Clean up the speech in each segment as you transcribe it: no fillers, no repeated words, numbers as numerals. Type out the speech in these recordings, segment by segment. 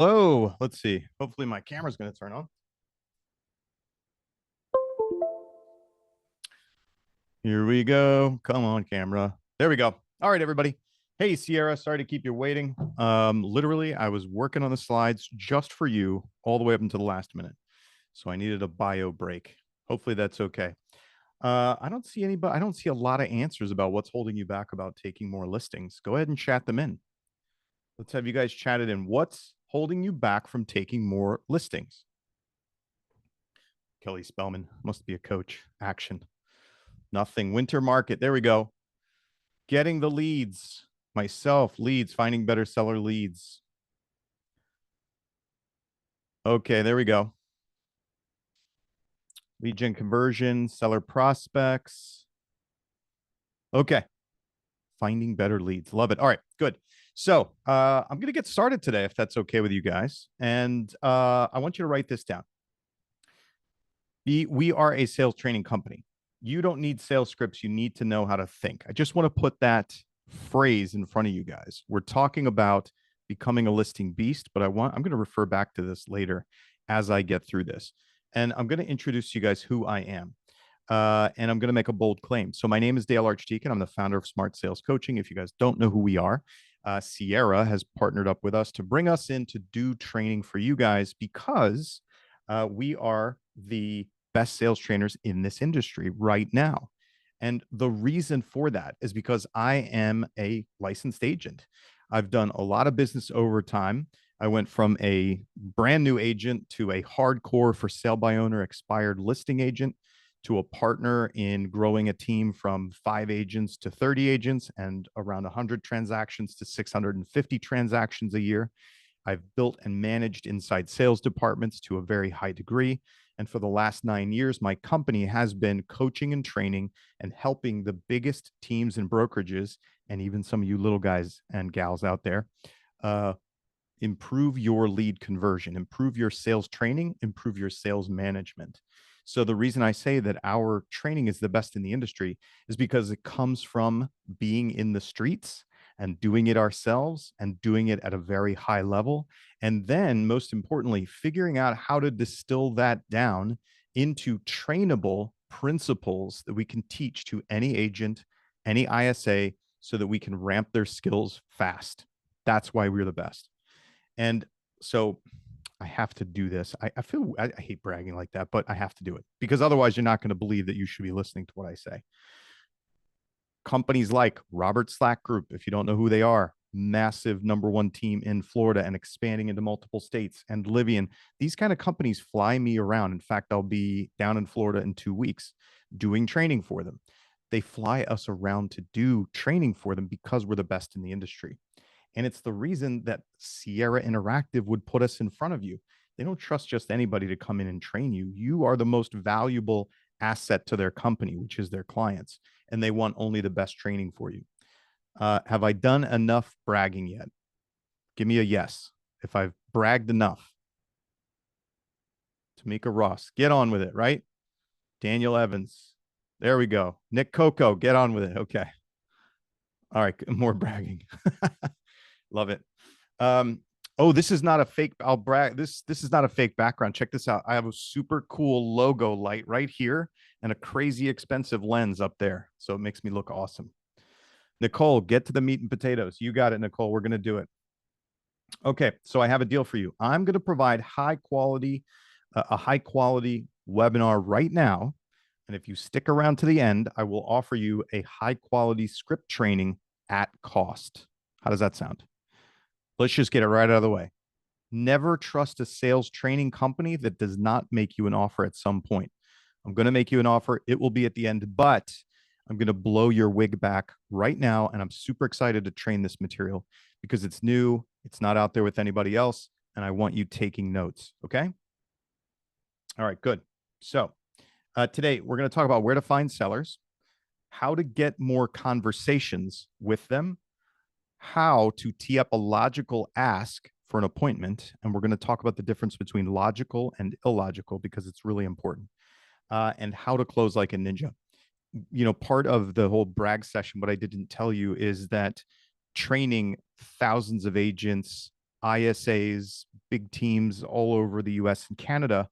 Hello, let's see. Hopefully my camera's going to turn on. Here we go. Come on, camera. There we go. All right, everybody. Hey, Sierra, sorry to keep you waiting. Literally, I was working on the slides just for you all the way up until the last minute. So I needed a bio break. Hopefully that's okay. I don't see anybody, I don't see a lot of answers about what's holding you back about taking more listings. Go ahead and chat them in. Let's have you guys chat it in. What's holding you back from taking more listings? Kelly Spellman must be a coach. Action. Nothing. Winter market. There we go. Getting the leads. Myself, leads, finding better seller leads. Okay, there we go. Lead gen conversion, seller prospects. Okay. Finding better leads. Love it. All right, good. So I'm going to get started today, if that's okay with you guys. And I want you to write this down. We are a sales training company. You don't need sales scripts. You need to know how to think. I just want to put that phrase in front of you guys. We're talking about becoming a listing beast, but I'm going to refer back to this later as I get through this. And I'm going to introduce you guys who I am. And I'm going to make a bold claim. So my name is Dale Archdekin. I'm the founder of Smart Sales Coaching. If you guys don't know who we are, Sierra has partnered up with us to bring us in to do training for you guys because we are the best sales trainers in this industry right now. And the reason for that is because I am a licensed agent. I've done a lot of business over time. I went from a brand new agent to a hardcore for sale by owner expired listing agent to a partner in growing a team from 5 agents to 30 agents and around 100 transactions to 650 transactions a year. I've built and managed inside sales departments to a very high degree. And for the last 9 years, my company has been coaching and training and helping the biggest teams and brokerages, and even some of you little guys and gals out there, improve your lead conversion, improve your sales training, improve your sales management. So the reason I say that our training is the best in the industry is because it comes from being in the streets and doing it ourselves and doing it at a very high level. And then, most importantly, figuring out how to distill that down into trainable principles that we can teach to any agent, any ISA, so that we can ramp their skills fast. That's why we're the best. And so I have to do this. I feel I hate bragging like that, but I have to do it because otherwise you're not going to believe that you should be listening to what I say. Companies like Robert Slack Group, if you don't know who they are, massive #1 team in Florida and expanding into multiple states, and Livian, these kind of companies fly me around. In fact, I'll be down in Florida in 2 weeks doing training for them. They fly us around to do training for them because we're the best in the industry. And it's the reason that Sierra Interactive would put us in front of you. They don't trust just anybody to come in and train you. You are the most valuable asset to their company, which is their clients, and they want only the best training for you. Have I done enough bragging yet? Give me a yes if I've bragged enough. Tamika Ross, get on with it, right? Daniel Evans, there we go. Nick Coco, get on with it. Okay. All right, more bragging. Love it. Oh, this is not a fake. I'll brag. This is not a fake background. Check this out. I have a super cool logo light right here and a crazy expensive lens up there. So it makes me look awesome. Nicole, get to the meat and potatoes. You got it, Nicole. We're going to do it. Okay, so I have a deal for you. I'm going to provide a high quality webinar right now. And if you stick around to the end, I will offer you a high quality script training at cost. How does that sound? Let's just get it right out of the way. Never trust a sales training company that does not make you an offer at some point. I'm going to make you an offer. It will be at the end, but I'm going to blow your wig back right now. And I'm super excited to train this material because it's new. It's not out there with anybody else. And I want you taking notes. Okay. All right, good. So today we're going to talk about where to find sellers, how to get more conversations with them, how to tee up a logical ask for an appointment. And we're going to talk about the difference between logical and illogical because it's really important, and how to close like a ninja. You know, part of the whole brag session, what I didn't tell you is that training thousands of agents ISAs, big teams all over the US and Canada,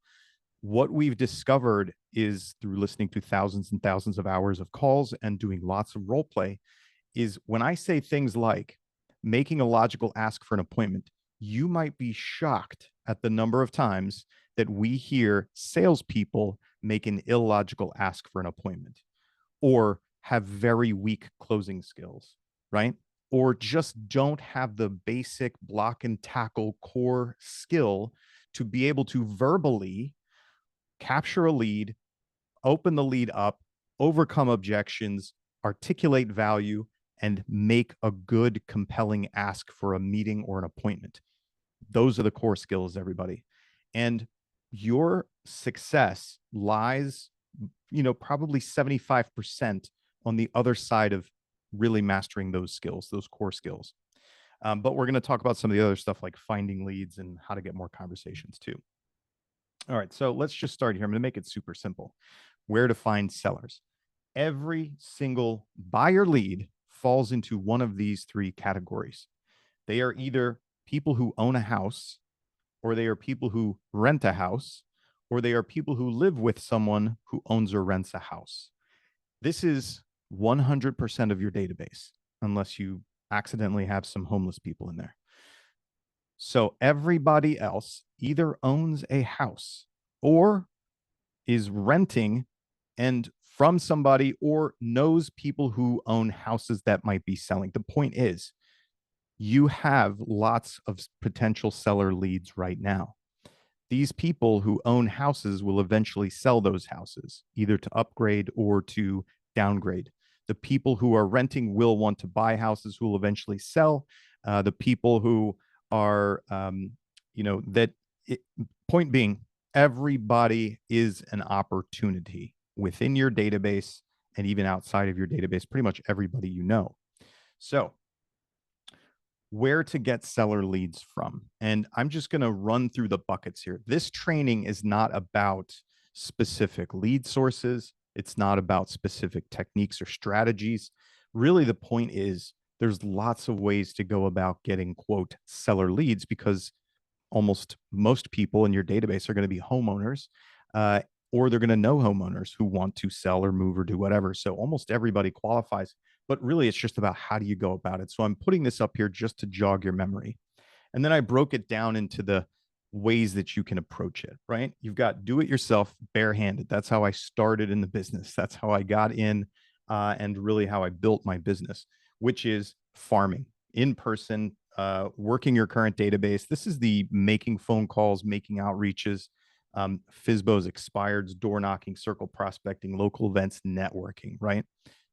what we've discovered is through listening to thousands and thousands of hours of calls and doing lots of role play is when I say things like making a logical ask for an appointment, you might be shocked at the number of times that we hear salespeople make an illogical ask for an appointment or have very weak closing skills, right? Or just don't have the basic block and tackle core skill to be able to verbally capture a lead, open the lead up, overcome objections, articulate value, and make a good, compelling ask for a meeting or an appointment. Those are the core skills, everybody. And your success lies, probably 75% on the other side of really mastering those skills, those core skills. But we're going to talk about some of the other stuff like finding leads and how to get more conversations too. All right, so let's just start here. I'm going to make it super simple. Where to find sellers. Every single buyer lead falls into one of these three categories. They are either people who own a house, or they are people who rent a house, or they are people who live with someone who owns or rents a house. This is 100% of your database, unless you accidentally have some homeless people in there. So everybody else either owns a house or is renting and from somebody or knows people who own houses that might be selling. The point is, you have lots of potential seller leads right now. These people who own houses will eventually sell those houses, either to upgrade or to downgrade. The people who are renting will want to buy houses who will eventually sell. The people who are, point being, everybody is an opportunity within your database and even outside of your database, pretty much everybody you know. So where to get seller leads from. And I'm just going to run through the buckets here. This training is not about specific lead sources. It's not about specific techniques or strategies. Really, the point is there's lots of ways to go about getting, quote, seller leads, because almost most people in your database are going to be homeowners, or they're going to know homeowners who want to sell or move or do whatever. So almost everybody qualifies, but really it's just about how do you go about it. So I'm putting this up here just to jog your memory. And then I broke it down into the ways that you can approach it, right? You've got do it yourself, barehanded. That's how I started in the business. That's how I got in, and really how I built my business, which is farming in person, working your current database. This is the making phone calls, making outreaches, FSBOs, expireds, door knocking, circle prospecting, local events, networking, right?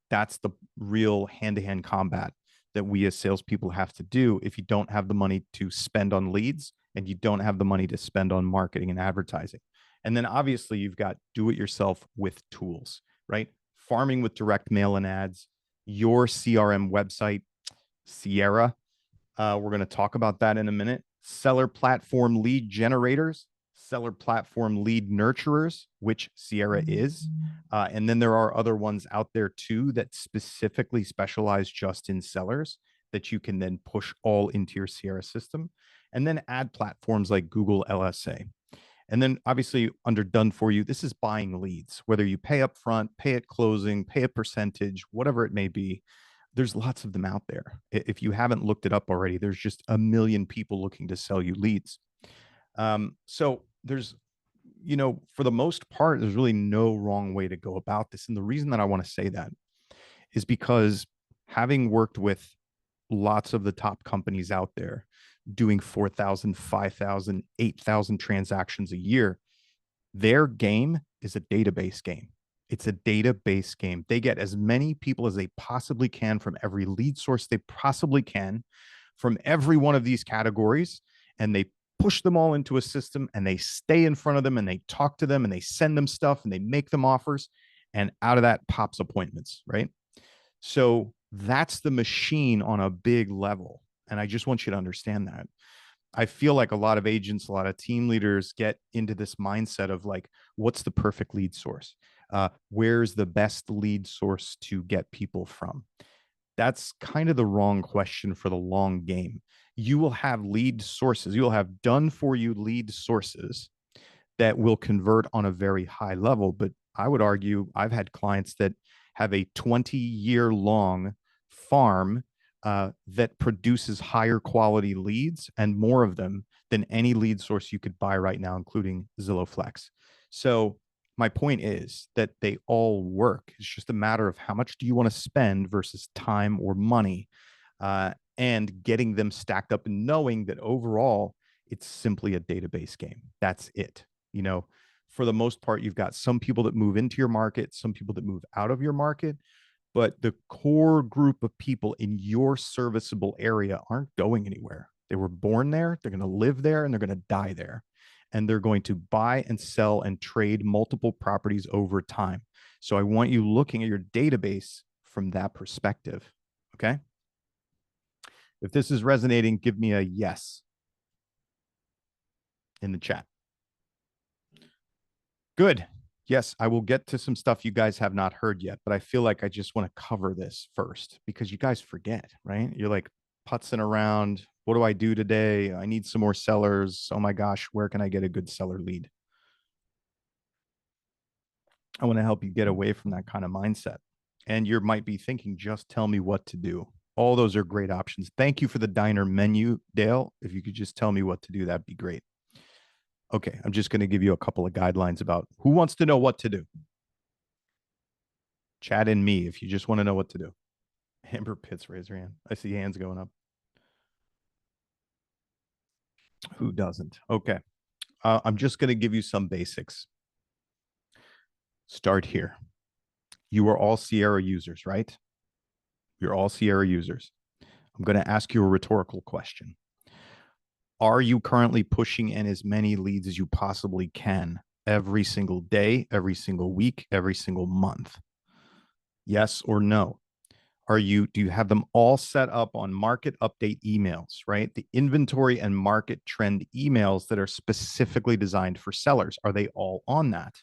That's the real hand-to-hand combat that we as salespeople have to do if you don't have the money to spend on leads and you don't have the money to spend on marketing and advertising. And then obviously you've got do it yourself with tools, right? Farming with direct mail and ads, your CRM website, Sierra. We're going to talk about that in a minute. Seller platform lead generators, seller platform lead nurturers, which Sierra is. And then there are other ones out there too that specifically specialize just in sellers that you can then push all into your Sierra system. And then ad platforms like Google LSA. And then obviously under done for you, this is buying leads, whether you pay up front, pay at closing, pay a percentage, whatever it may be. There's lots of them out there. If you haven't looked it up already, there's just a million people looking to sell you leads. So there's, for the most part, there's really no wrong way to go about this. And the reason that I want to say that is because having worked with lots of the top companies out there doing 4,000, 5,000, 8,000 transactions a year, their game is a database game. It's a database game. They get as many people as they possibly can from every lead source they possibly can from every one of these categories, and they push them all into a system and they stay in front of them and they talk to them and they send them stuff and they make them offers, and out of that pops appointments, right? So that's the machine on a big level. And I just want you to understand that. I feel like a lot of agents, a lot of team leaders get into this mindset of like, what's the perfect lead source? Where's the best lead source to get people from? That's kind of the wrong question for the long game. You will have lead sources. You will have done for you lead sources that will convert on a very high level. But I would argue I've had clients that have a 20-year long farm that produces higher quality leads and more of them than any lead source you could buy right now, including Zillow Flex. So my point is that they all work. It's just a matter of how much do you want to spend versus time or money, and getting them stacked up and knowing that overall it's simply a database game. That's it. You know, for the most part, you've got some people that move into your market, some people that move out of your market, but the core group of people in your serviceable area aren't going anywhere. They were born there, they're going to live there, and they're going to die there. And they're going to buy and sell and trade multiple properties over time. So I want you looking at your database from that perspective. Okay. If this is resonating, give me a yes in the chat. Good. Yes, I will get to some stuff you guys have not heard yet, but I feel like I just want to cover this first because you guys forget, right? You're like putzing around. What do I do today? I need some more sellers. Oh my gosh, where can I get a good seller lead? I want to help you get away from that kind of mindset. And you might be thinking, just tell me what to do. All those are great options. Thank you for the diner menu, Dale. If you could just tell me what to do, that'd be great. Okay, I'm just going to give you a couple of guidelines about who wants to know what to do. Chat in me if you just want to know what to do. Amber Pitts, raise your hand. I see hands going up. Who doesn't? Okay. I'm just going to give you some basics. Start here. You are all Sierra users, right? You're all Sierra users. I'm going to ask you a rhetorical question. Are you currently pushing in as many leads as you possibly can every single day, every single week, every single month? Yes or no? Do you have them all set up on market update emails, right? The inventory and market trend emails that are specifically designed for sellers, are they all on that?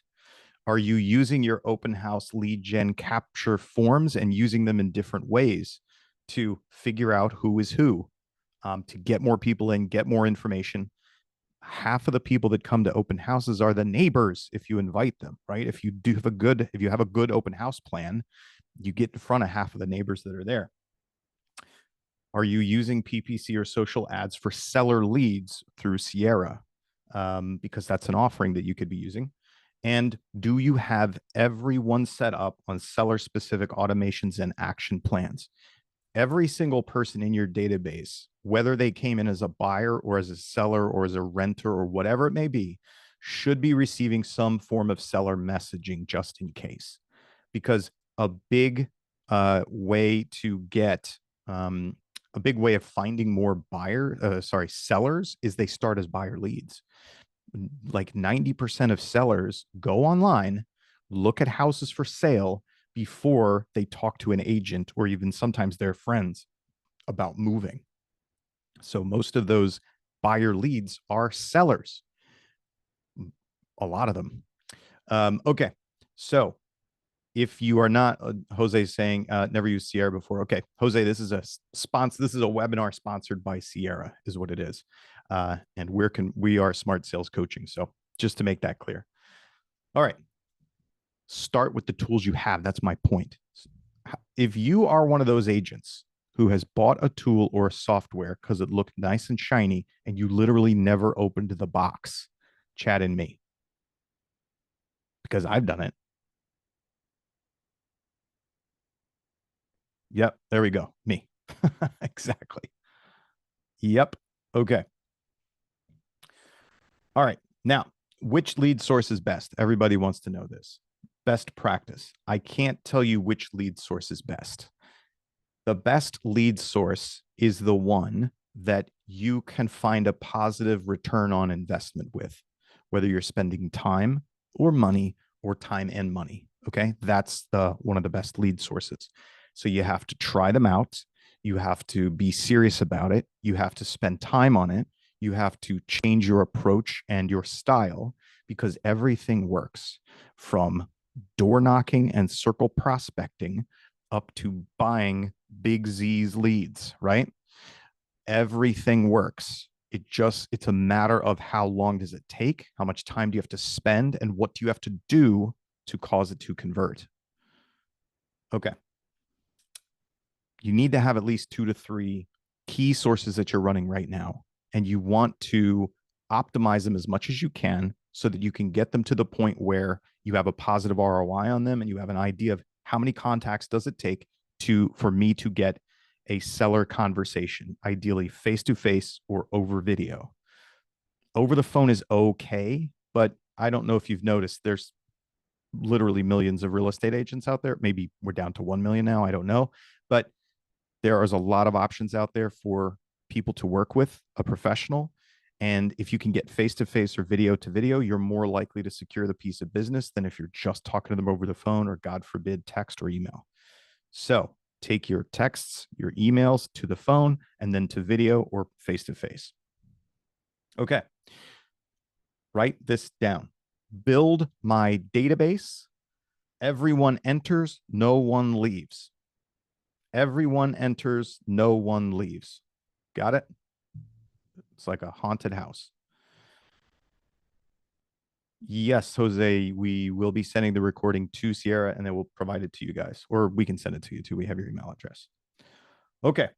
Are you using your open house lead gen capture forms and using them in different ways to figure out who is who, to get more people in, get more information? Half of the people that come to open houses are the neighbors if you invite them, right? If you have a good open house plan, you get in front of half of the neighbors that are there. Are you using PPC or social ads for seller leads through Sierra? Because that's an offering that you could be using. And do you have everyone set up on seller specific automations and action plans? Every single person in your database, whether they came in as a buyer or as a seller or as a renter or whatever it may be, should be receiving some form of seller messaging just in case. Because a big way to get a big way of finding more sellers is they start as buyer leads. Like 90% of sellers go online, look at houses for sale before they talk to an agent or even sometimes their friends about moving. So most of those buyer leads are sellers, a lot of them. Okay, so if you are not, Jose saying never used Sierra before. Okay, Jose, this is a sponsor. This is a webinar sponsored by Sierra, is what it is, and we are Smart Sales Coaching. So just to make that clear. All right, start with the tools you have. That's my point. If you are one of those agents who has bought a tool or a software because it looked nice and shiny and you literally never opened the box, chat in me because I've done it. Yep, there we go. Me. Exactly. Yep. Okay. All right. Now, which lead source is best? Everybody wants to know this. Best practice. I can't tell you which lead source is best. The best lead source is the one that you can find a positive return on investment with, whether you're spending time or money or time and money. Okay. That's one of the best lead sources. So you have to try them out. You have to be serious about it. You have to spend time on it. You have to change your approach and your style because everything works from door knocking and circle prospecting up to buying Big Z's leads, right? Everything works. It's a matter of how long does it take, how much time do you have to spend, and what do you have to do to cause it to convert. Okay. You need to have at least 2 to 3 key sources that you're running right now, and you want to optimize them as much as you can so that you can get them to the point where you have a positive ROI on them and you have an idea of how many contacts does it take for me to get a seller conversation, ideally face to face or over video. Over the phone is okay, but I don't know if you've noticed there's literally millions of real estate agents out there. Maybe we're down to 1 million now. I don't know. But there is a lot of options out there for people to work with a professional. And if you can get face to face or video to video, you're more likely to secure the piece of business than if you're just talking to them over the phone or, God forbid, text or email. So take your texts, your emails to the phone, and then to video or face to face. Okay. Write this down. Build my database. Everyone enters, no one leaves. Everyone enters, no one leaves. Got it? It's like a haunted house. Yes, Jose, we will be sending the recording to Sierra and then we'll provide it to you guys, or we can send it to you too. We have your email address. Okay.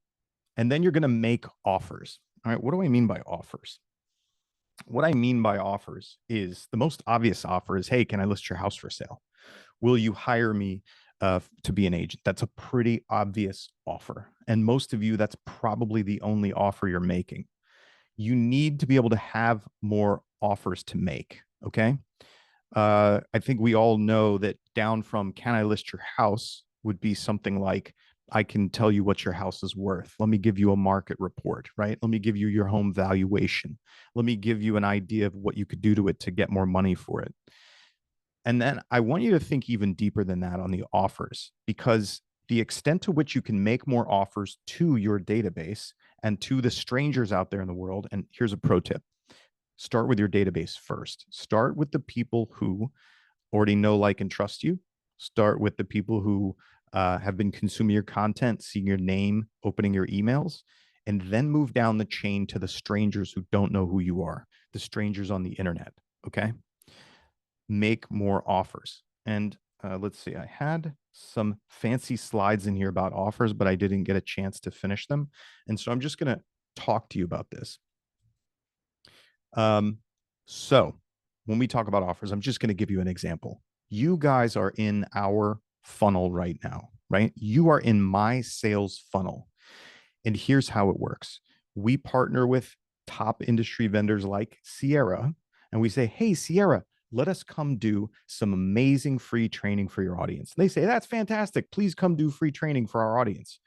And then you're going to make offers. All right. What do I mean by offers? What I mean by offers is the most obvious offer is, hey, can I list your house for sale? Will you hire me to be an agent? That's a pretty obvious offer. And most of you, that's probably the only offer you're making. You need to be able to have more offers to make. Okay. I think we all know that down from can I list your house would be something like, I can tell you what your house is worth. Let me give you a market report, right? Let me give you your home valuation. Let me give you an idea of what you could do to it to get more money for it. And then I want you to think even deeper than that on the offers, because the extent to which you can make more offers to your database and to the strangers out there in the world. And here's a pro tip. Start with your database first. Start with the people who already know, like, and trust you. Start with the people who have been consuming your content, seeing your name, opening your emails, and then move down the chain to the strangers who don't know who you are, the strangers on the internet. Okay. Make more offers. And let's see, I had some fancy slides in here about offers, but I didn't get a chance to finish them. And so I'm just going to talk to you about this. So when we talk about offers, I'm just going to give you an example. You guys are in our funnel right now, right? You are in my sales funnel. And here's how it works. We partner with top industry vendors like Sierra, and we say, hey, Sierra, let us come do some amazing free training for your audience. And they say, that's fantastic. Please come do free training for our audience.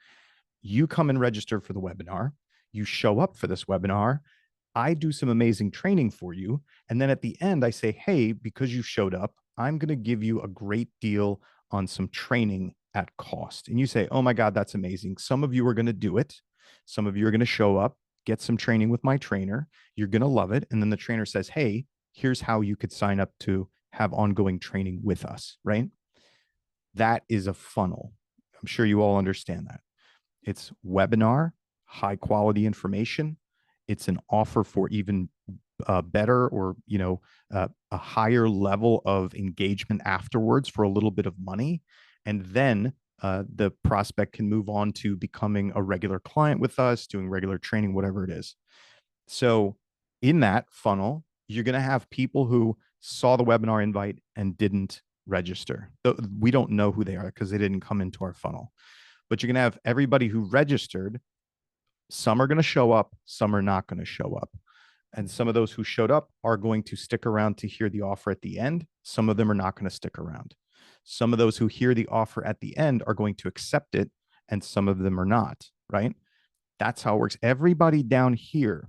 You come and register for the webinar. You show up for this webinar. I do some amazing training for you. And then at the end, I say, hey, because you showed up, I'm going to give you a great deal on some training at cost. And you say, oh my God, that's amazing. Some of you are going to do it. Some of you are going to show up, get some training with my trainer. You're going to love it. And then the trainer says, hey, here's how you could sign up to have ongoing training with us, right? That is a funnel. I'm sure you all understand that. It's webinar, high quality information. It's an offer for even better or, a higher level of engagement afterwards for a little bit of money. And then the prospect can move on to becoming a regular client with us, doing regular training, whatever it is. So in that funnel, you're going to have people who saw the webinar invite and didn't register. We don't know who they are because they didn't come into our funnel. But you're going to have everybody who registered. Some are going to show up, some are not going to show up. And some of those who showed up are going to stick around to hear the offer at the end. Some of them are not going to stick around. Some of those who hear the offer at the end are going to accept it, and some of them are not, right? That's how it works. Everybody down here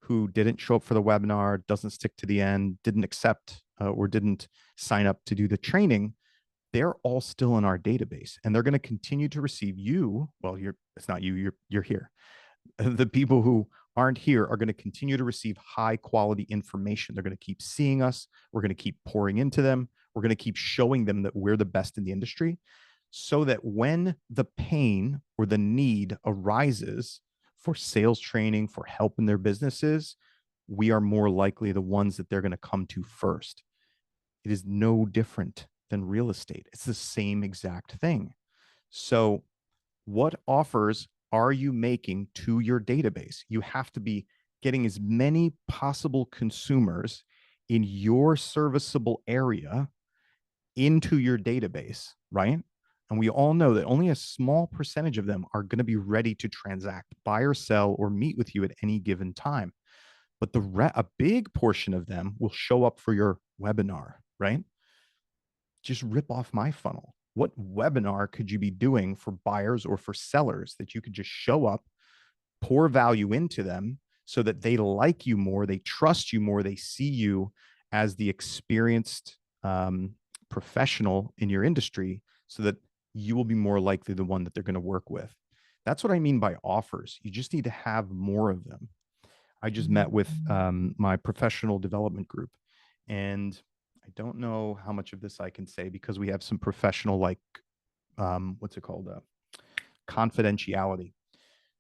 who didn't show up for the webinar, doesn't stick to the end, didn't accept or didn't sign up to do the training, they're all still in our database, and they're going to continue to receive you. Well, it's not you, you're here. The people who aren't here are going to continue to receive high quality information. They're going to keep seeing us. We're going to keep pouring into them. We're going to keep showing them that we're the best in the industry, so that when the pain or the need arises for sales training, for help in their businesses, we are more likely the ones that they're going to come to first. It is no different than real estate. It's the same exact thing. So, what offers are you making to your database? You have to be getting as many possible consumers in your serviceable area into your database, right? And we all know that only a small percentage of them are going to be ready to transact, buy or sell, or meet with you at any given time. But a big portion of them will show up for your webinar, right? Just rip off my funnel. What webinar could you be doing for buyers or for sellers that you could just show up, pour value into them so that they like you more, they trust you more, they see you as the experienced professional in your industry, so that you will be more likely the one that they're going to work with. That's what I mean by offers. You just need to have more of them. I just met with my professional development group, and I don't know how much of this I can say because we have some professional, like, what's it called? Confidentiality.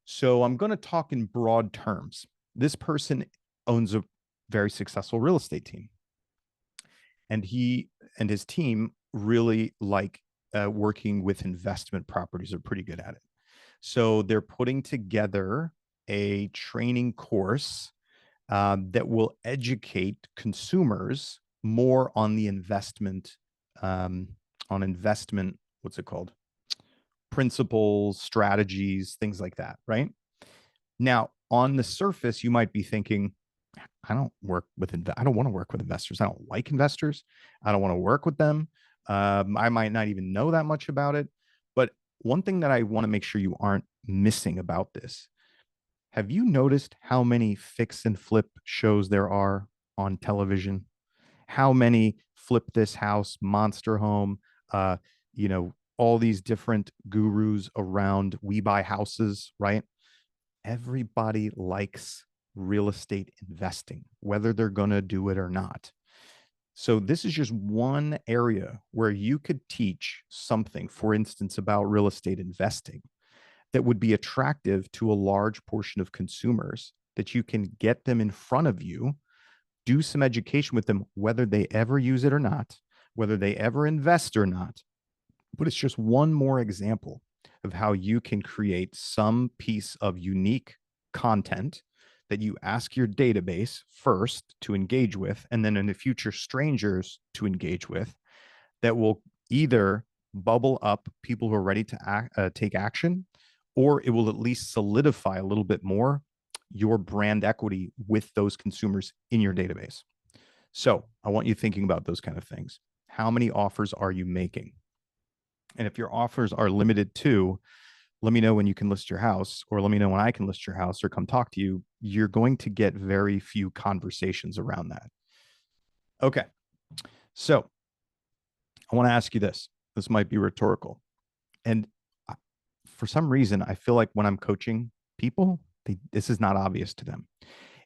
So I'm going to talk in broad terms. This person owns a very successful real estate team, and he and his team really like working with investment properties. Are pretty good at it. So they're putting together a training course that will educate consumers more on the investment, what's it called? Principles, strategies, things like that, right? Now, on the surface, you might be thinking, I don't want to work with investors. I don't like investors. I don't want to work with them. I might not even know that much about it. But one thing that I want to make sure you aren't missing about this, have you noticed how many fix and flip shows there are on television? How many flip this house, monster home, uh, all these different gurus around we buy houses, right? Everybody likes real estate investing, whether they're going to do it or not. So this is just one area where you could teach something, for instance, about real estate investing that would be attractive to a large portion of consumers, that you can get them in front of you, do some education with them, whether they ever use it or not, whether they ever invest or not. But it's just one more example of how you can create some piece of unique content that you ask your database first to engage with, and then in the future, strangers to engage with, that will either bubble up people who are ready to take action, or it will at least solidify a little bit more your brand equity with those consumers in your database. So I want you thinking about those kind of things. How many offers are you making? And if your offers are limited to, let me know when you can list your house, or let me know when I can list your house, or come talk to you, you're going to get very few conversations around that. Okay. So I want to ask you this. This might be rhetorical. And for some reason, I feel like when I'm coaching people, this is not obvious to them.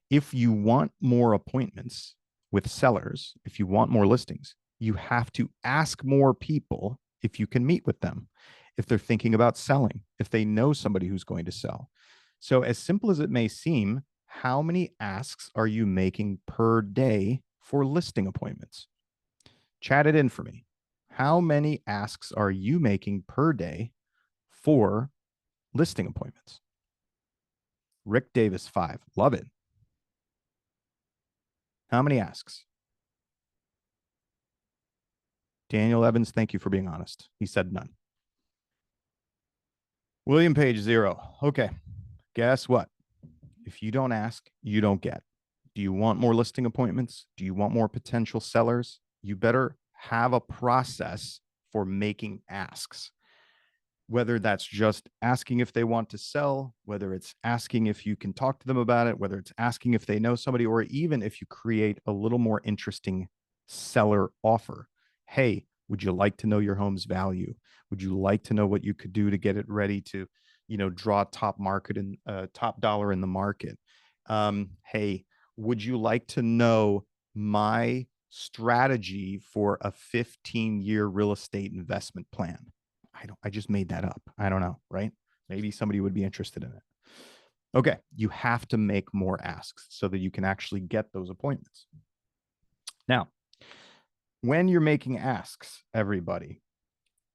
If you want more appointments with sellers, if you want more listings, you have to ask more people if you can meet with them, if they're thinking about selling, if they know somebody who's going to sell. So, as simple as it may seem, how many asks are you making per day for listing appointments? Chat it in for me. How many asks are you making per day for listing appointments? Rick Davis, 5. Love it. How many asks? Daniel Evans, thank you for being honest. He said none. William Page, 0. Okay. Guess what? If you don't ask, you don't get. Do you want more listing appointments? Do you want more potential sellers? You better have a process for making asks. Whether that's just asking if they want to sell, whether it's asking if you can talk to them about it, whether it's asking if they know somebody, or even if you create a little more interesting seller offer. Hey, would you like to know your home's value? Would you like to know what you could do to get it ready to, draw top dollar in the market? Hey, would you like to know my strategy for a 15-year real estate investment plan? I just made that up. I don't know, right? Maybe somebody would be interested in it. Okay, you have to make more asks so that you can actually get those appointments. Now, when you're making asks, everybody,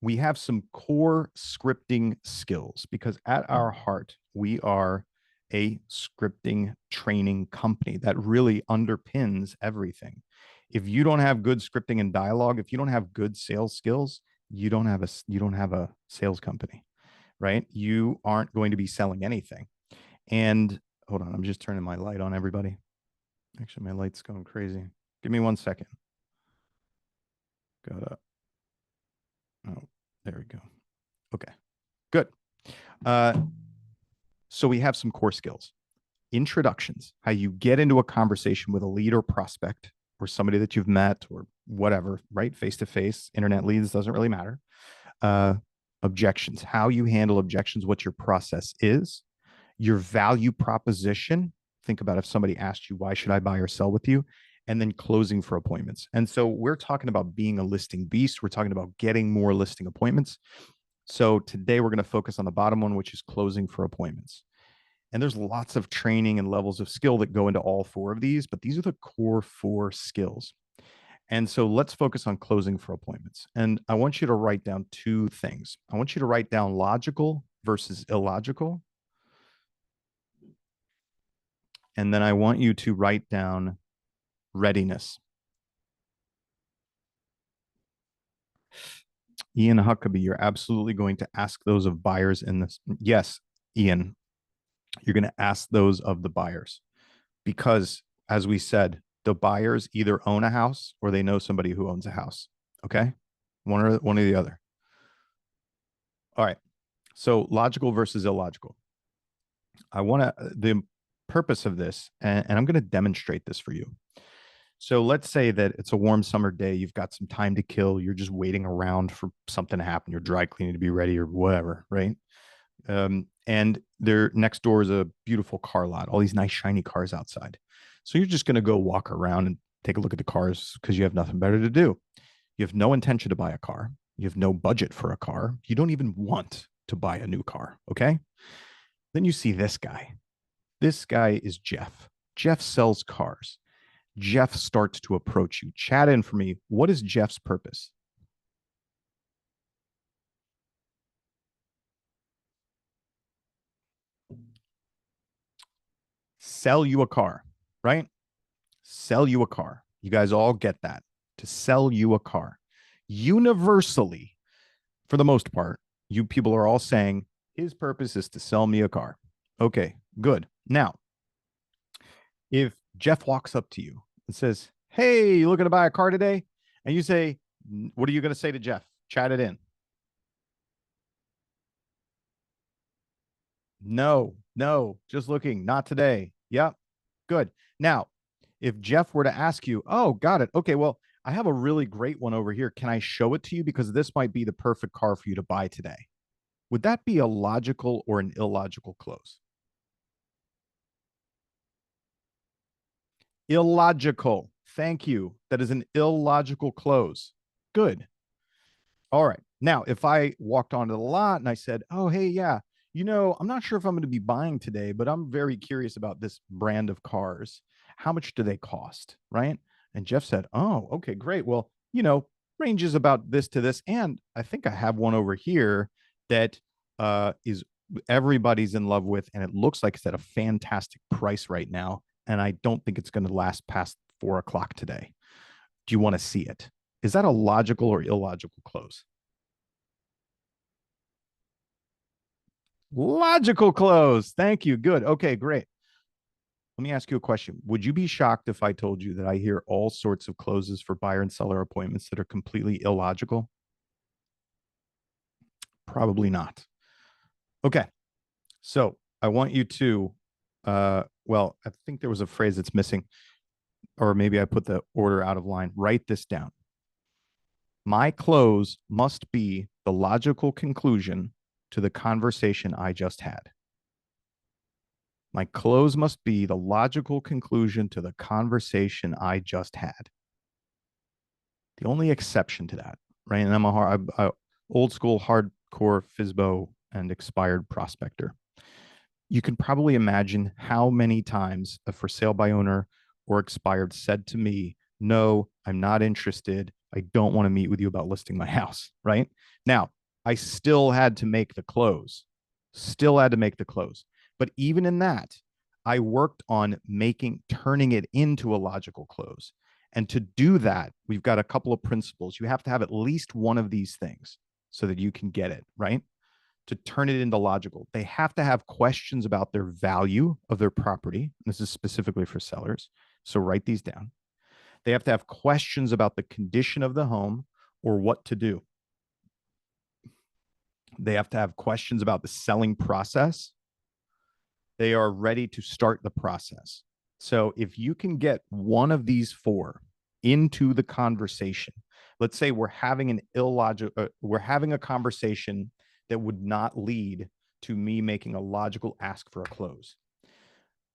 we have some core scripting skills because at our heart, we are a scripting training company that really underpins everything. If you don't have good scripting and dialogue, if you don't have good sales skills, you don't have a sales company, right? You aren't going to be selling anything. And hold on, I'm just turning my light on, everybody. Actually, my light's going crazy. Give me 1 second. Got up. Oh, there we go. Okay, good. So we have some core skills. Introductions, how you get into a conversation with a lead or prospect or somebody that you've met or whatever, right? Face to face, internet leads, doesn't really matter. Objections, how you handle objections, what your process is, your value proposition. Think about if somebody asked you, why should I buy or sell with you? And then closing for appointments. And so we're talking about being a listing beast. We're talking about getting more listing appointments. So today we're going to focus on the bottom one, which is closing for appointments. And there's lots of training and levels of skill that go into all four of these, but these are the core four skills. And so let's focus on closing for appointments. And I want you to write down two things. I want you to write down logical versus illogical. And then I want you to write down readiness. Ian Huckabee, you're absolutely going to ask those of buyers in this. Yes, Ian, you're going to ask those of the buyers because, as we said, the buyers either own a house or they know somebody who owns a house. Okay, one or the other. All right. So logical versus illogical. I want to the purpose of this, and I'm going to demonstrate this for you. So let's say that it's a warm summer day. You've got some time to kill. You're just waiting around for something to happen. You're dry cleaning to be ready or whatever, right? And there next door is a beautiful car lot, all these nice shiny cars outside. So you're just going to go walk around and take a look at the cars because you have nothing better to do. You have no intention to buy a car. You have no budget for a car. You don't even want to buy a new car. Okay. Then you see this guy. This guy is Jeff. Jeff sells cars. Jeff starts to approach you. Chat in for me. What is Jeff's purpose? Sell you a car, right? Sell you a car. You guys all get that. To sell you a car. Universally, for the most part, you people are all saying his purpose is to sell me a car. Okay, good. Now, if Jeff walks up to you and says, hey, you looking to buy a car today? And you say, what are you going to say to Jeff? Chat it in. No, just looking, not today. Yep, good. Now, if Jeff were to ask you, oh, got it. Okay, well, I have a really great one over here. Can I show it to you? Because this might be the perfect car for you to buy today. Would that be a logical or an illogical close? Illogical. Thank you. That is an illogical close. Good. All right. Now, if I walked onto the lot and I said, oh, hey, yeah, I'm not sure if I'm going to be buying today, but I'm very curious about this brand of cars. How much do they cost? Right. And Jeff said, oh, okay, great. Well, ranges about this to this. And I think I have one over here that is everybody's in love with. And it looks like it's at a fantastic price right now. And I don't think it's going to last past 4 o'clock today. Do you want to see it? Is that a logical or illogical close? Logical close. Thank you. Good. Okay, great. Let me ask you a question. Would you be shocked if I told you that I hear all sorts of closes for buyer and seller appointments that are completely illogical? Probably not. Okay. So I want you to, well, I think there was a phrase that's missing, or maybe I put the order out of line. Write this down. My close must be the logical conclusion to the conversation I just had. My close must be the logical conclusion to the conversation I just had. The only exception to that, right? And I'm a old school hardcore FISBO and expired prospector. You can probably imagine how many times a for sale by owner or expired said to me, no, I'm not interested. I don't want to meet with you about listing my house. Right now, I still had to make the close, still had to make the close. But even in that, I worked on turning it into a logical close. And to do that, we've got a couple of principles. You have to have at least one of these things so that you can get it, right? To turn it into logical. They have to have questions about their value of their property. This is specifically for sellers. So write these down. They have to have questions about the condition of the home or what to do. They have to have questions about the selling process. They are ready to start the process. So if you can get one of these four into the conversation, let's say we're having a conversation that would not lead to me making a logical ask for a close.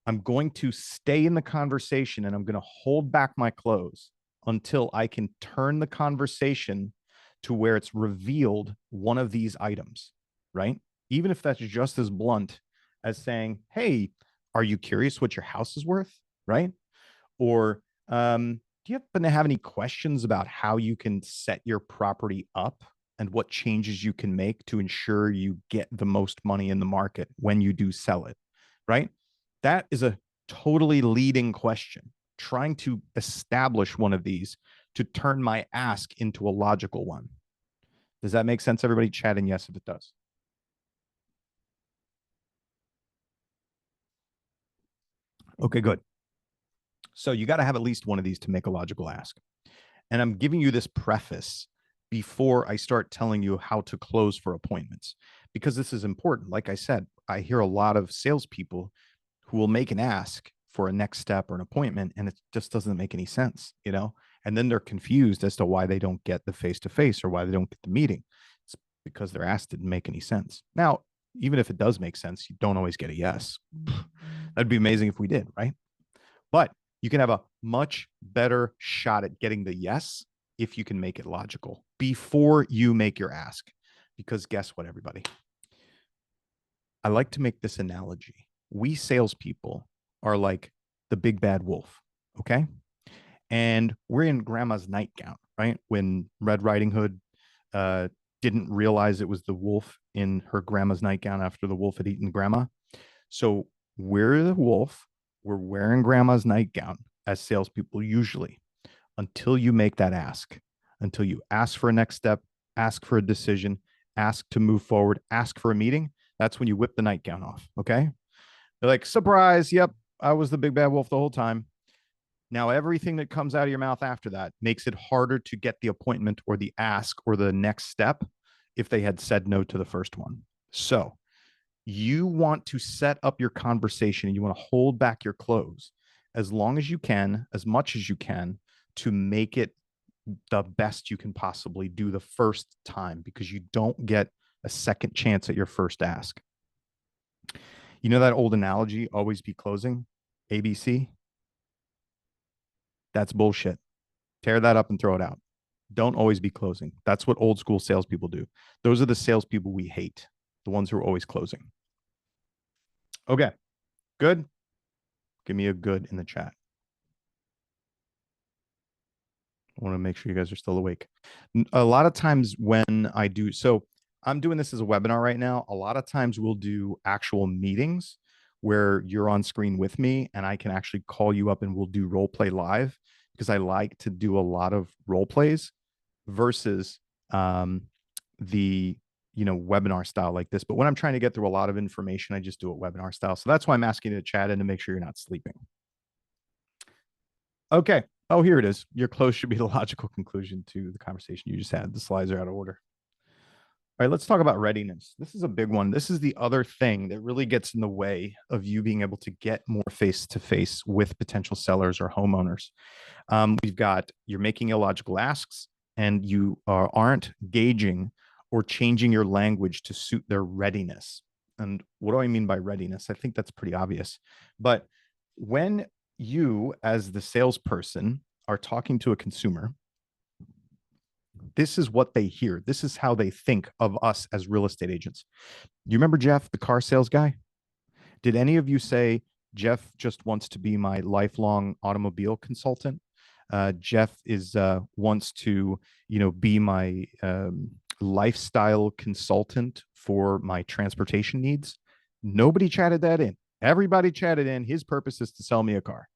I'm going to stay in the conversation and I'm going to hold back my close until I can turn the conversation to where it's revealed one of these items, right? Even if that's just as blunt as saying, hey, are you curious what your house is worth, right? Or do you happen to have any questions about how you can set your property up and what changes you can make to ensure you get the most money in the market when you do sell it, right? That is a totally leading question, trying to establish one of these to turn my ask into a logical one. Does that make sense? Everybody chat in yes if it does. Okay, good. So you got to have at least one of these to make a logical ask. And I'm giving you this preface before I start telling you how to close for appointments, because this is important. Like I said, I hear a lot of salespeople who will make an ask for a next step or an appointment, and it just doesn't make any sense, you know? And then they're confused as to why they don't get the face to face or why they don't get the meeting. It's because their ask didn't make any sense. Now, even if it does make sense, you don't always get a yes. That'd be amazing if we did, right? But you can have a much better shot at getting the yes if you can make it logical before you make your ask. Because guess what, everybody? I like to make this analogy. We salespeople are like the big bad wolf, okay? And we're in grandma's nightgown, right? When Red Riding Hood uh, didn't realize it was the wolf in her grandma's nightgown after the wolf had eaten grandma. So we're the wolf. We're wearing grandma's nightgown as salespeople usually until you make that ask, until you ask for a next step, ask for a decision, ask to move forward, ask for a meeting. That's when you whip the nightgown off. Okay. They're like, surprise. Yep. I was the big bad wolf the whole time. Now, everything that comes out of your mouth after that makes it harder to get the appointment or the ask or the next step if they had said no to the first one. So you want to set up your conversation and you want to hold back your close as long as you can, as much as you can, to make it the best you can possibly do the first time, because you don't get a second chance at your first ask. You know that old analogy, always be closing, ABC? That's bullshit. Tear that up and throw it out. Don't always be closing. That's what old school salespeople do. Those are the salespeople we hate, the ones who are always closing. Okay, good. Give me a good in the chat. I want to make sure you guys are still awake. A lot of times when I do, so I'm doing this as a webinar right now. A lot of times we'll do actual meetings where you're on screen with me and I can actually call you up and we'll do role play live, because I like to do a lot of role plays versus the webinar style like this. But when I'm trying to get through a lot of information, I just do it webinar style. So that's why I'm asking you to chat in to make sure you're not sleeping. Okay. Oh, here it is. Your close should be the logical conclusion to the conversation you just had. The slides are out of order. All right, let's talk about readiness. This is a big one. This is the other thing that really gets in the way of you being able to get more face to face with potential sellers or homeowners. We've got you're making illogical asks and you aren't gauging or changing your language to suit their readiness. And what do I mean by readiness? I think that's pretty obvious. But when you, as the salesperson, are talking to a consumer, this is what they hear. This is how they think of us as real estate agents. You remember Jeff, the car sales guy? Did any of you say Jeff just wants to be my lifelong automobile consultant? Jeff is wants to, be my lifestyle consultant for my transportation needs. Nobody chatted that in. Everybody chatted in. His purpose is to sell me a car.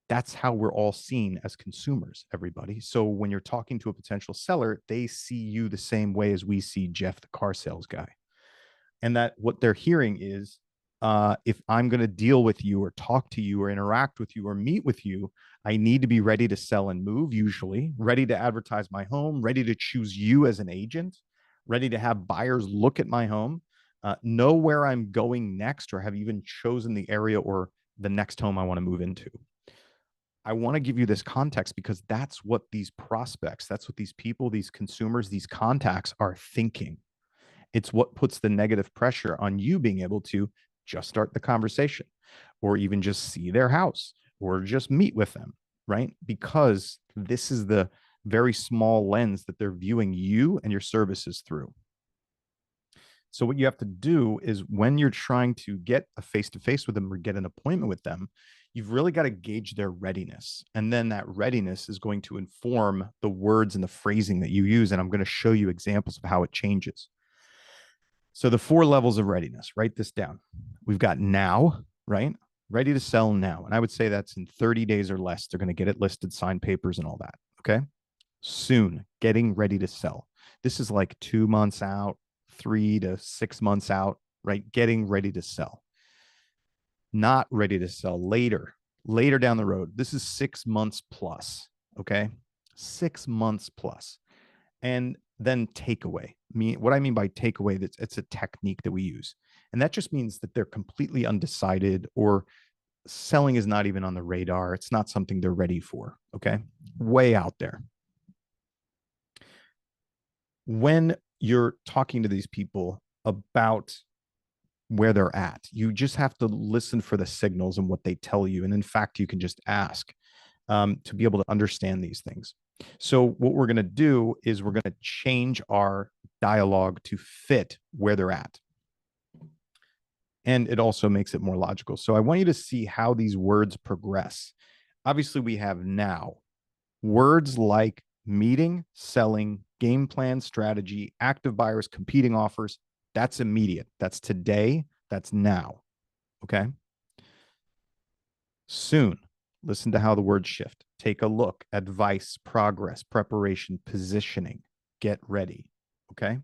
That's how we're all seen as consumers, everybody. So when you're talking to a potential seller, they see you the same way as we see Jeff, the car sales guy. And that what they're hearing is, if I'm going to deal with you or talk to you or interact with you or meet with you, I need to be ready to sell and move, usually ready to advertise my home, ready to choose you as an agent, ready to have buyers look at my home, know where I'm going next, or have even chosen the area or the next home I want to move into. I want to give you this context because that's what these prospects, that's what these people, these consumers, these contacts are thinking. It's what puts the negative pressure on you being able to just start the conversation or even just see their house or just meet with them, right? Because this is the very small lens that they're viewing you and your services through. So what you have to do is when you're trying to get a face-to-face with them or get an appointment with them, you've really got to gauge their readiness. And then that readiness is going to inform the words and the phrasing that you use. And I'm going to show you examples of how it changes. So the 4 levels of readiness, write this down. We've got now, right? Ready to sell now. And I would say that's in 30 days or less. They're going to get it listed, sign papers and all that. Okay. Soon, getting ready to sell. This is like 2 months out, 3 to 6 months out, right? Getting ready to sell. Not ready to sell later down the road. This is 6 months plus. Okay. 6 months plus. And then takeaway. What I mean by takeaway, it's a technique that we use. And that just means that they're completely undecided or selling is not even on the radar. It's not something they're ready for. Okay. Way out there. When you're talking to these people about where they're at, you just have to listen for the signals and what they tell you. And in fact, you can just ask to be able to understand these things. So what we're going to do is we're going to change our dialogue to fit where they're at. And it also makes it more logical. So I want you to see how these words progress. Obviously, we have now words like meeting, selling, game plan, strategy, active buyers, competing offers. That's immediate. That's today. That's now. Okay. Soon. Listen to how the words shift. Take a look, advice, progress, preparation, positioning, get ready. Okay.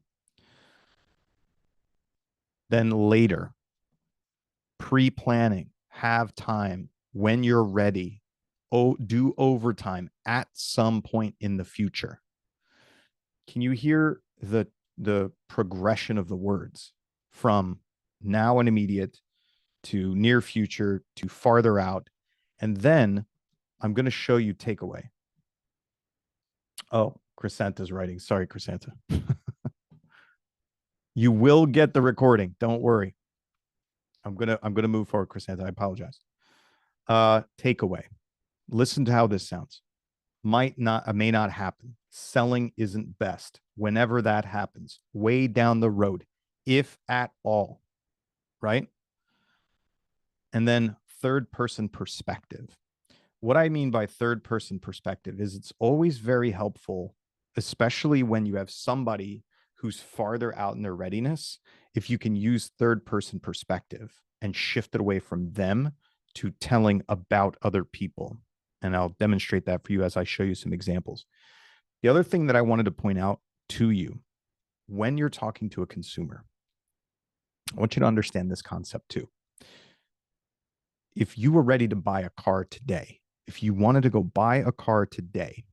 Then later, pre-planning, have time, when you're ready, do overtime at some point in the future. Can you hear the progression of the words from now and immediate to near future to farther out? And then I'm going to show you takeaway. Oh, Chrysanta's writing. Sorry, Chrysanta. You will get the recording. Don't worry. I'm gonna move forward, Chrysanta. I apologize. Takeaway. Listen to how this sounds. May not happen. Selling isn't best. Whenever that happens, way down the road, if at all, right? And then third person perspective. What I mean by third person perspective is it's always very helpful, especially when you have somebody who's farther out in their readiness, if you can use third person perspective and shift it away from them to telling about other people. And I'll demonstrate that for you as I show you some examples. The other thing that I wanted to point out to you when you're talking to a consumer, I want you to understand this concept too. If you were ready to buy a car today, if you wanted to go buy a car today,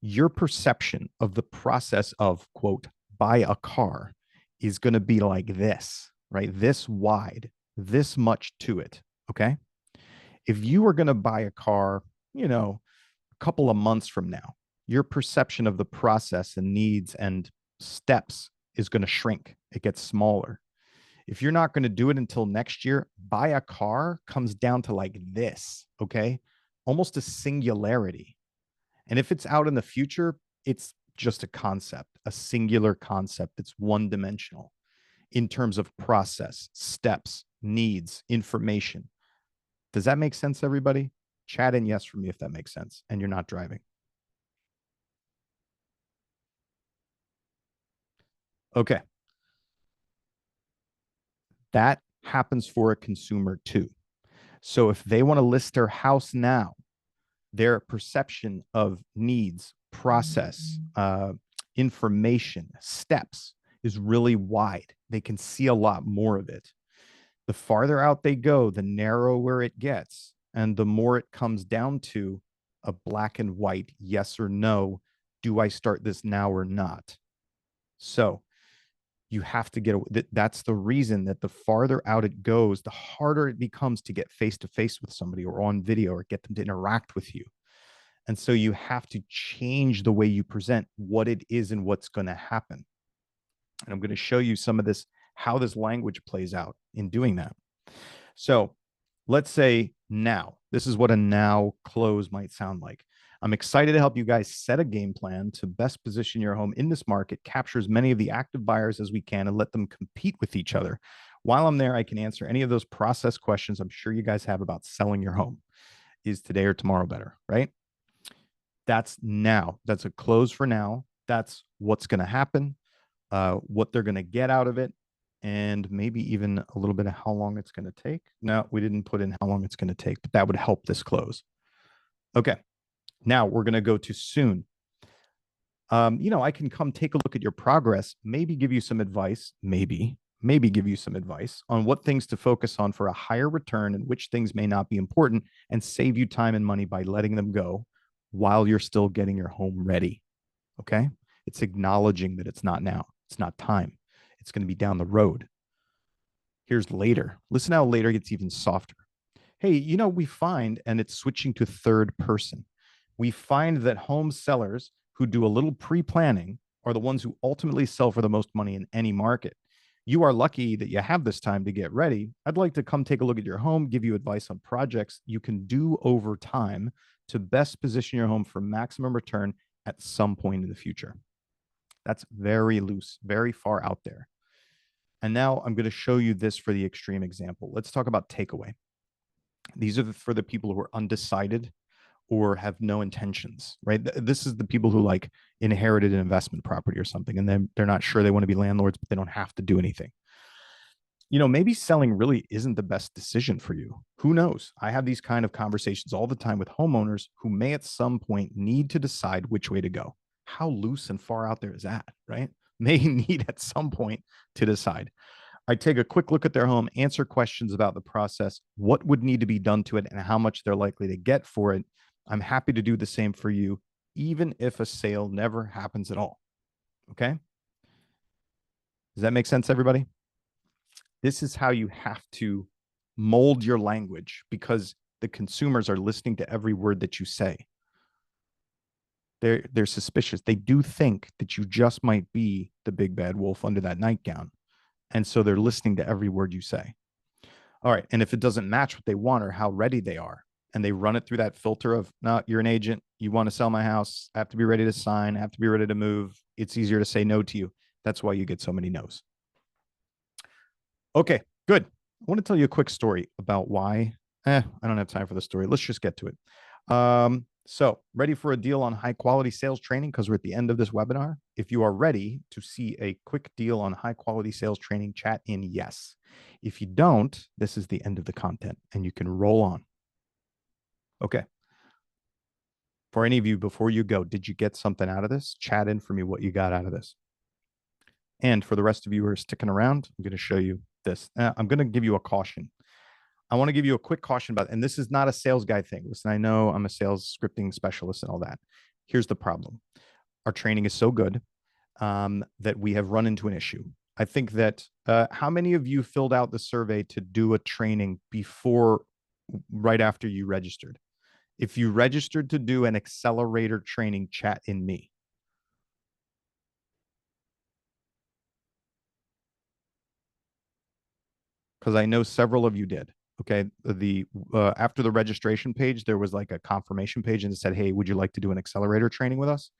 your perception of the process of, quote, buy a car is going to be like this, right? This wide, this much to it. Okay. If you were going to buy a car, a couple of months from now, your perception of the process and needs and steps is going to shrink. It gets smaller. If you're not going to do it until next year, buy a car comes down to like this, okay? Almost a singularity. And if it's out in the future, it's just a concept, a singular concept. It's one dimensional in terms of process, steps, needs, information. Does that make sense, everybody? Chat in yes for me if that makes sense and you're not driving. Okay. That happens for a consumer too. So if they want to list their house now, their perception of needs, process, information, steps is really wide. They can see a lot more of it. The farther out they go, the narrower it gets, and the more it comes down to a black and white yes or no. Do I start this now or not? So you have to get that's the reason that the farther out it goes, the harder it becomes to get face to face with somebody or on video or get them to interact with you. And so you have to change the way you present what it is and what's going to happen. And I'm going to show you some of this, how this language plays out in doing that. So let's say now, this is what a now close might sound like. I'm excited to help you guys set a game plan to best position your home in this market, capture as many of the active buyers as we can, and let them compete with each other. While I'm there, I can answer any of those process questions I'm sure you guys have about selling your home. Is today or tomorrow better, right? That's now. That's a close for now. That's what's going to happen, what they're going to get out of it, and maybe even a little bit of how long it's going to take. No, we didn't put in how long it's going to take, but that would help this close. Okay. Now we're going to go to soon. I can come take a look at your progress, maybe give you some advice, maybe give you some advice on what things to focus on for a higher return and which things may not be important, and save you time and money by letting them go while you're still getting your home ready. Okay. It's acknowledging that it's not now. It's not time. It's going to be down the road. Here's later. Listen how later gets even softer. Hey, we find, and it's switching to third person. We find that home sellers who do a little pre-planning are the ones who ultimately sell for the most money in any market. You are lucky that you have this time to get ready. I'd like to come take a look at your home, give you advice on projects you can do over time to best position your home for maximum return at some point in the future. That's very loose, very far out there. And now I'm going to show you this for the extreme example. Let's talk about takeaway. These are for the people who are undecided or have no intentions, right? This is the people who like inherited an investment property or something, and then they're not sure they want to be landlords, but they don't have to do anything. Maybe selling really isn't the best decision for you. Who knows? I have these kind of conversations all the time with homeowners who may at some point need to decide which way to go. How loose and far out there is that, right? May need at some point to decide. I take a quick look at their home, answer questions about the process, what would need to be done to it, and how much they're likely to get for it. I'm happy to do the same for you, even if a sale never happens at all. Okay? Does that make sense, everybody? This is how you have to mold your language, because the consumers are listening to every word that you say. They're suspicious. They do think that you just might be the big bad wolf under that nightgown. And so they're listening to every word you say. All right. And if it doesn't match what they want or how ready they are, and they run it through that filter of, no, you're an agent, you want to sell my house, I have to be ready to sign, I have to be ready to move, it's easier to say no to you. That's why you get so many no's. Okay, good. I want to tell you a quick story about why. I don't have time for the story. Let's just get to it. So ready for a deal on high quality sales training? Because we're at the end of this webinar. If you are ready to see a quick deal on high quality sales training, chat in yes. If you don't, this is the end of the content and you can roll on. Okay. For any of you, before you go, did you get something out of this? Chat in for me what you got out of this. And for the rest of you who are sticking around, I'm going to show you this. I'm going to give you a caution. I want to give you a quick caution about, and this is not a sales guy thing. Listen, I know I'm a sales scripting specialist and all that. Here's the problem. Our training is so good that we have run into an issue. I think that how many of you filled out the survey to do a training right after you registered? If you registered to do an accelerator training, chat in me. Because I know several of you did. Okay. After the registration page, there was like a confirmation page and it said, hey, would you like to do an accelerator training with us?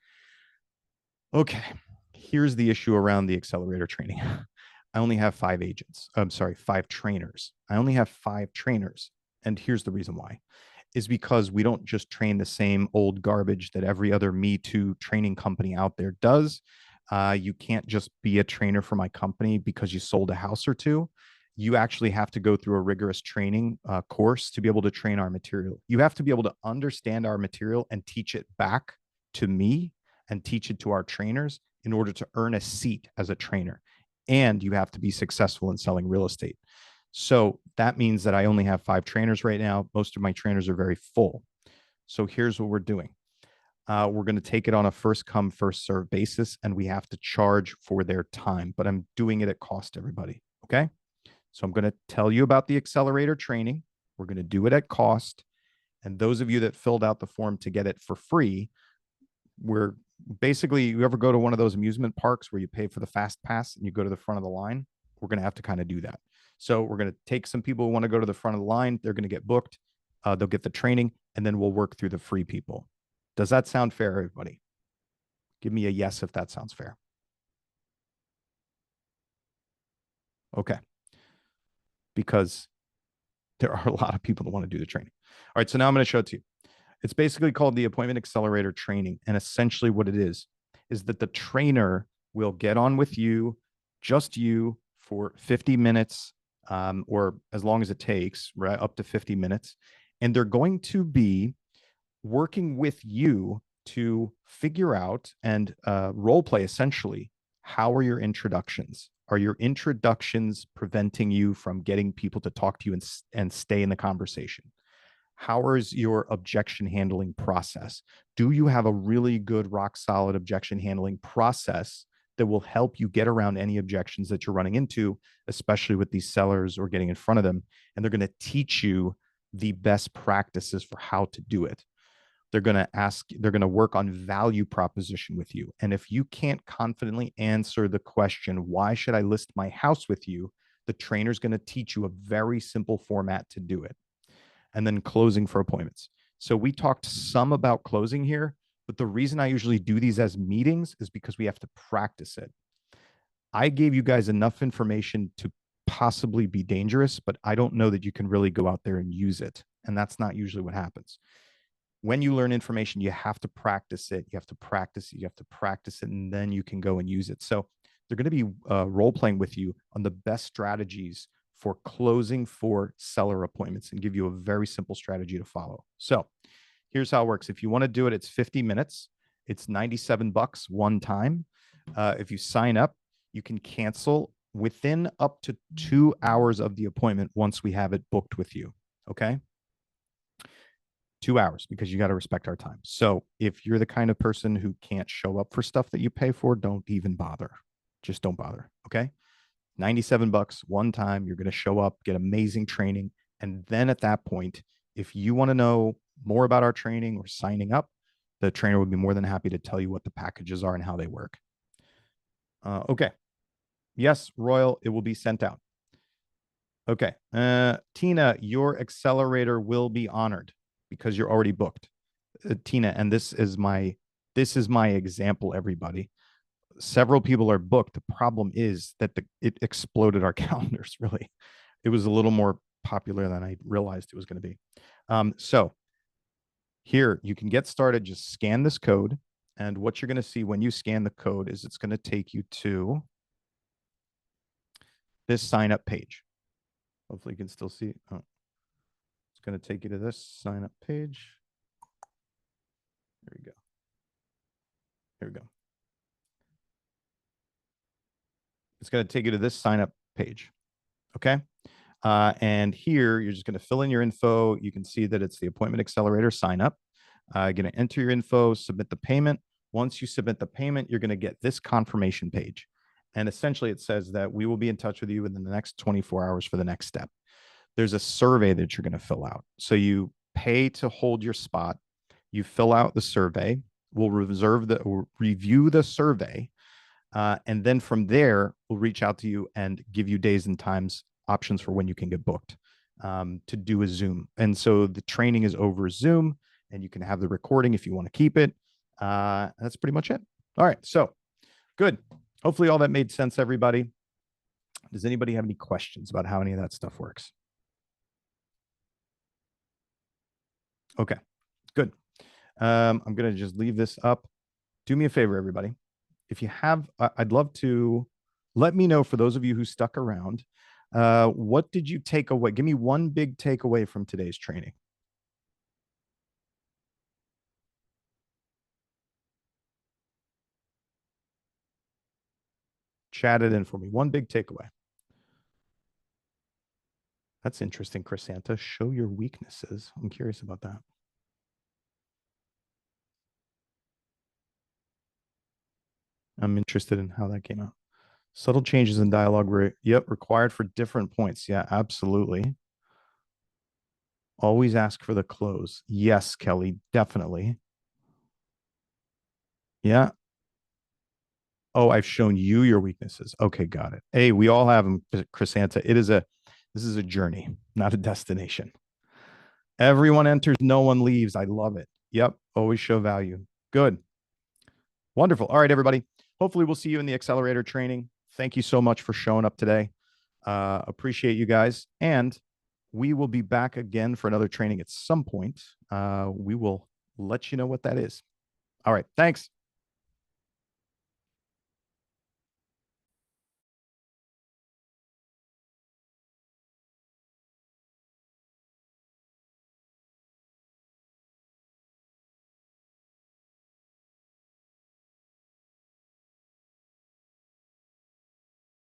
Okay. Here's the issue around the accelerator training. I only have 5 agents. I'm sorry, 5 trainers. I only have 5 trainers. And here's the reason why is because we don't just train the same old garbage that every other Me Too training company out there does. You can't just be a trainer for my company because you sold a house or two. You actually have to go through a rigorous training course to be able to train our material. You have to be able to understand our material and teach it back to me and teach it to our trainers in order to earn a seat as a trainer. And you have to be successful in selling real estate. So that means that I only have 5 trainers right now. Most of my trainers are very full. So here's what we're doing. We're going to take it on a first come, first serve basis, and we have to charge for their time, but I'm doing it at cost, everybody. Okay. So I'm going to tell you about the accelerator training. We're going to do it at cost. And those of you that filled out the form to get it for free, we're basically, you ever go to one of those amusement parks where you pay for the fast pass and you go to the front of the line? We're going to have to kind of do that. So we're going to take some people who want to go to the front of the line. They're going to get booked. They'll get the training, and then we'll work through the free people. Does that sound fair, everybody? Give me a yes if that sounds fair. Okay. Because there are a lot of people that want to do the training. All right. So now I'm going to show it to you. It's basically called the Appointment Accelerator Training. And essentially what it is that the trainer will get on with you, just you, for 50 minutes or as long as it takes, right? Up to 50 minutes. And they're going to be working with you to figure out and role play essentially, how are your introductions? Are your introductions preventing you from getting people to talk to you and stay in the conversation? How is your objection handling process? Do you have a really good, rock solid objection handling process that will help you get around any objections that you're running into, especially with these sellers or getting in front of them? And they're going to teach you the best practices for how to do it. They're going to work on value proposition with you. And if you can't confidently answer the question, why should I list my house with you? The trainer's going to teach you a very simple format to do it. And then closing for appointments. So we talked some about closing here, but the reason I usually do these as meetings is because we have to practice it. I gave you guys enough information to possibly be dangerous, but I don't know that you can really go out there and use it. And that's not usually what happens. When you learn information, you have to practice it. You have to practice it. You have to practice it, and then you can go and use it. So they're going to be role playing with you on the best strategies for closing for seller appointments and give you a very simple strategy to follow. So here's how it works. If you want to do it, it's 50 minutes. It's $97 one time. If you sign up, you can cancel within up to 2 hours of the appointment once we have it booked with you. Okay. 2 hours, because you got to respect our time. So if you're the kind of person who can't show up for stuff that you pay for, don't even bother. Just don't bother. Okay. $97 one time. You're going to show up, get amazing training. And then at that point, if you want to know more about our training or signing up, the trainer would be more than happy to tell you what the packages are and how they work. Okay. Yes, Royal, it will be sent out. Okay. Tina, your accelerator will be honored because you're already booked. Tina, and this is my example, everybody. Several people are booked. The problem is that it exploded our calendars, really. It was a little more popular than I realized it was going to be. So here, you can get started. Just scan this code. And what you're going to see when you scan the code is it's going to take you to this sign up page. Hopefully you can still see. Oh, it's going to take you to this sign up page. There we go. Here we go. It's going to take you to this sign up page. Okay. And here you're just going to fill in your info. You can see that it's the Appointment Accelerator sign up. You're going to enter your info, submit the payment. Once you submit the payment, you're going to get this confirmation page. And essentially it says that we will be in touch with you within the next 24 hours for the next step. There's a survey that you're going to fill out. So you pay to hold your spot. You fill out the survey. We'll review the survey. And then from there, we'll reach out to you and give you days and times options for when you can get booked to do a Zoom. And so the training is over Zoom, and you can have the recording if you want to keep it. That's pretty much it. All right. So good. Hopefully all that made sense, everybody. Does anybody have any questions about how any of that stuff works? Okay, good. I'm going to just leave this up. Do me a favor, everybody. If you have, I'd love to let me know, for those of you who stuck around, what did you take away? Give me one big takeaway from today's training. Chat it in for me. One big takeaway. That's interesting, Chrysanta. Show your weaknesses. I'm curious about that. I'm interested in how that came out. Subtle changes in dialogue were, yep, required for different points. Yeah, absolutely. Always ask for the close. Yes, Kelly, definitely. Yeah. Oh, I've shown you your weaknesses. Okay, got it. Hey, we all have them, Chrysanta. This is a journey, not a destination. Everyone enters, no one leaves. I love it. Yep. Always show value. Good. Wonderful. All right, everybody. Hopefully we'll see you in the accelerator training. Thank you so much for showing up today. Appreciate you guys. And we will be back again for another training at some point. We will let you know what that is. All right. Thanks.